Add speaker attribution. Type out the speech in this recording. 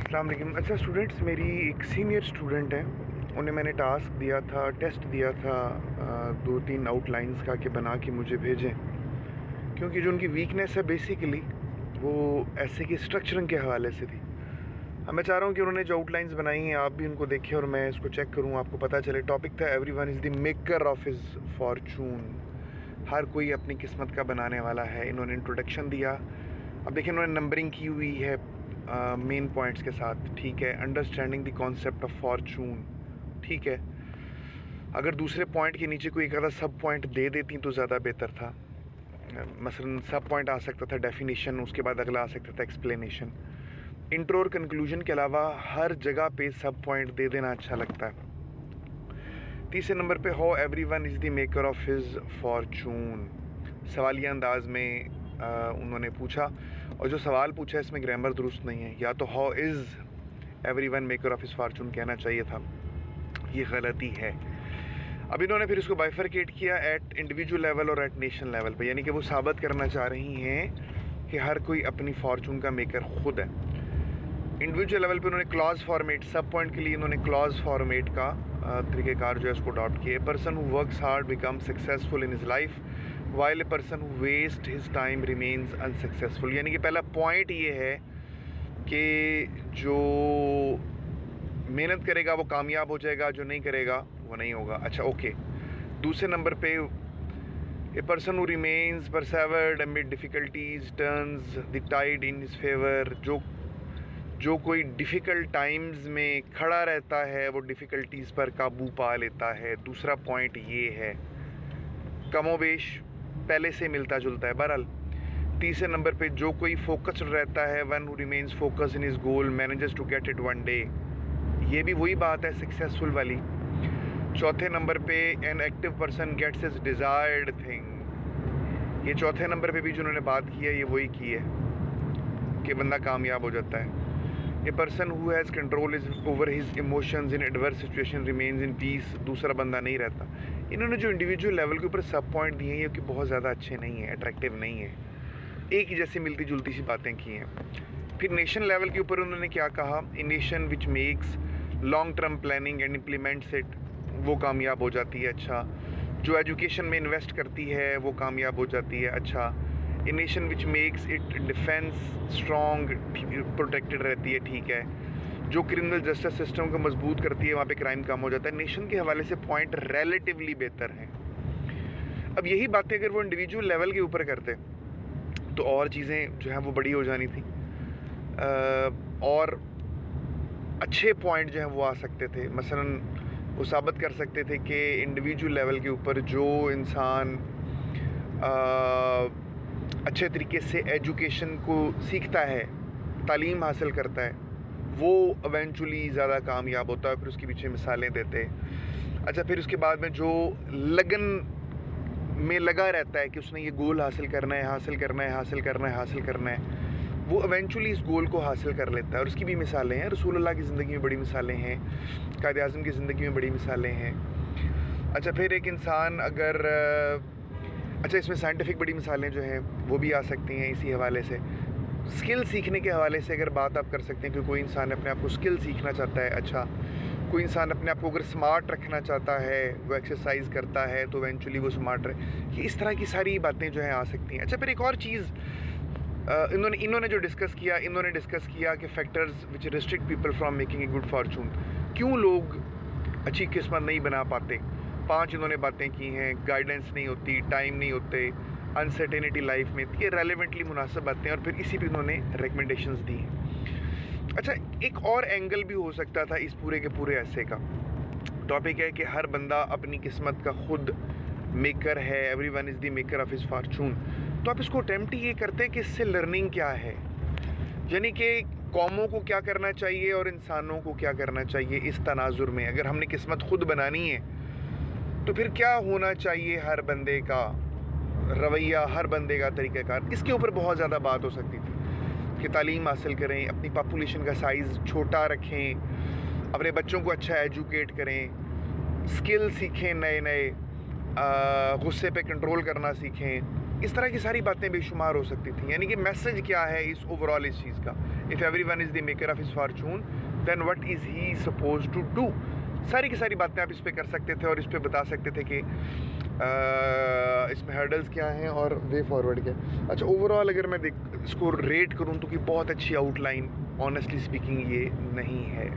Speaker 1: अस्सलाम वालेकुम। अच्छा स्टूडेंट्स, मेरी एक सीनियर स्टूडेंट है, उन्हें मैंने टास्क दिया था, टेस्ट दिया था 2-3 आउटलाइंस का कि बना के मुझे भेजें, क्योंकि जो उनकी वीकनेस है बेसिकली वो ऐसे की स्ट्रक्चरिंग के हवाले से थी। अब मैं चाह रहा हूँ कि उन्होंने जो आउटलाइंस बनाई हैं आप भी उनको देखें और मैं इसको चेक करूँ, आपको पता चले। टॉपिक था everyone is the maker of his fortune. हर कोई अपनी किस्मत का बनाने वाला है। इन्होंने इंट्रोडक्शन दिया। अब देखिए, इन्होंने नंबरिंग की हुई है मेन पॉइंट्स के साथ, ठीक है। Understanding the concept of Fortune, ठीक है। अगर दूसरे पॉइंट के नीचे कोई एक आधा सब पॉइंट दे देती तो ज़्यादा बेहतर था। मसलन सब पॉइंट आ सकता था डेफिनेशन, उसके बाद अगला आ सकता था एक्सप्लेनेशन। इंट्रो और कंक्लूजन के अलावा हर जगह पे सब पॉइंट दे देना अच्छा लगता है। तीसरे नंबर पे how everyone is the maker of his Fortune. सवालिया अंदाज में उन्होंने पूछा, और जो सवाल पूछा है इसमें ग्रामर दुरुस्त नहीं है। या तो how is everyone maker of his Fortune कहना चाहिए था, ये गलती है। अब इन्होंने फिर इसको बाइफरकेट किया एट इंडिविजुअल लेवल और एट नेशन लेवल पे, यानी कि वो साबित करना चाह रही हैं कि हर कोई अपनी फॉर्चून का मेकर खुद है। इंडिविजुअल लेवल पे उन्होंने क्लॉज फॉर्मेट, सब पॉइंट के लिए इन्होंने क्लॉज फॉर्मेट का तरीक़ेकार जो है उसको अडॉप्ट किया। Person who works hard become successful in his life while a person who waste his time remains unsuccessful. यानी कि पहला पॉइंट ये है कि जो मेहनत करेगा वो कामयाब हो जाएगा, जो नहीं करेगा वो नहीं होगा। अच्छा, ओके। दूसरे नंबर पे a person who remains persevered amid difficulties turns the tide in his favour. जो कोई डिफ़िकल्ट टाइम्स में खड़ा रहता है वो डिफ़िकल्टीज़ पर काबू पा लेता है। दूसरा पॉइंट ये है, कमोबेश पहले से मिलता जुलता है। बहरहाल तीसरे नंबर पे जो कोई फोकस्ड रहता है, one who remains focused in his goal manages to get it one day. ये भी वही बात है सक्सेसफुल वाली। चौथे नंबर पे an active person gets his desired thing. ये चौथे नंबर पे भी जो उन्होंने बात की है ये वही की है कि बंदा कामयाब हो जाता है। ए person who has control is over his emotions in adverse situation remains in peace. दूसरा बंदा नहीं रहता। इन्होंने जो इंडिविजुअल लेवल के ऊपर सब पॉइंट दिए हैं ये कि बहुत ज़्यादा अच्छे नहीं हैं, अट्रैक्टिव नहीं है, एक ही जैसी मिलती जुलती सी बातें की हैं। फिर नेशन लेवल के ऊपर उन्होंने क्या कहा, a nation which makes long term planning and implements it, वो कामयाब हो जाती है। अच्छा, जो एजुकेशन में इन्वेस्ट करती है वो कामयाब हो जाती है। अच्छा, a nation which makes it defence strong, protected रहती है, ठीक है। जो क्रिमिनल जस्टिस सिस्टम को मजबूत करती है वहाँ पे क्राइम कम हो जाता है। नेशन के हवाले से पॉइंट रिलेटिवली बेहतर हैं। अब यही बातें अगर वो इंडिविजुअल लेवल के ऊपर करते तो और चीज़ें जो हैं वो बड़ी हो जानी थी, और अच्छे पॉइंट जो हैं वो आ सकते थे। मसलन वो साबित कर सकते थे कि इंडिविजुअल लेवल के ऊपर जो इंसान अच्छे तरीके से एजुकेशन को सीखता है, तालीम हासिल करता है, वो इवेंचुअली ज़्यादा कामयाब होता है। फिर उसके पीछे मिसालें देते। अच्छा, फिर उसके बाद में जो लगन में लगा रहता है कि उसने ये गोल हासिल करना है, हासिल करना है, हासिल करना है, हासिल करना है, वो इवेंचुअली इस गोल को हासिल कर लेता है। और उसकी भी मिसालें हैं, रसूलुल्लाह की ज़िंदगी में बड़ी मिसालें हैं, कायद आज़म की ज़िंदगी में बड़ी मिसालें हैं। अच्छा, फिर एक इंसान अगर अच्छा, इसमें साइंटिफिक बड़ी मिसालें जो हैं वो भी आ सकती हैं इसी हवाले से। स्किल सीखने के हवाले से अगर बात आप कर सकते हैं कि कोई इंसान अपने आप को स्किल सीखना चाहता है। अच्छा, कोई इंसान अपने आप को अगर स्मार्ट रखना चाहता है, वो एक्सरसाइज करता है तो इवेंचुअली वो स्मार्ट रहे। इस तरह की सारी बातें जो हैं आ सकती हैं। अच्छा, फिर एक और चीज़ इन्होंने जो डिस्कस किया कि factors which restrict people from making a good Fortune. क्यों लोग अच्छी किस्मत नहीं बना पाते। 5 इन्होंने बातें की हैं। गाइडेंस नहीं होती, टाइम नहीं होते, अनसर्टेनिटी लाइफ में, ये रेलेवेंटली मुनासिब बातें, और फिर इसी पे इन्होंने रिकमेंडेशंस दी हैं। अच्छा, एक और एंगल भी हो सकता था इस पूरे के पूरे ऐसे का। टॉपिक है कि हर बंदा अपनी किस्मत का खुद मेकर है, everyone is the maker of his Fortune. तो आप इसको अटेम्प्ट ये करते हैं कि इससे लर्निंग क्या है, यानी कि कौमों को क्या करना चाहिए और इंसानों को क्या करना चाहिए इस तनाजुर में। अगर हमने किस्मत खुद बनानी है तो फिर क्या होना चाहिए हर बंदे का रवैया, हर बंदे का तरीक़ाकार। इसके ऊपर बहुत ज़्यादा बात हो सकती थी कि तालीम हासिल करें, अपनी पॉपुलेशन का साइज़ छोटा रखें, अपने बच्चों को अच्छा एजुकेट करें, स्किल सीखें, नए नए गुस्से पे कंट्रोल करना सीखें। इस तरह की सारी बातें बेशुमार हो सकती थी। यानी कि मैसेज क्या है इस ओवरऑल इस चीज़ का। If everyone is the maker of his fortune then what is he suppose to do. सारी की सारी बातें आप इस पे कर सकते थे और इस पे बता सकते थे कि इसमें हर्डल्स क्या हैं और वे फॉरवर्ड क्या है। अच्छा, ओवरऑल अगर मैं इसको रेट करूं तो कि बहुत अच्छी आउटलाइन ऑनेस्टली स्पीकिंग ये नहीं है।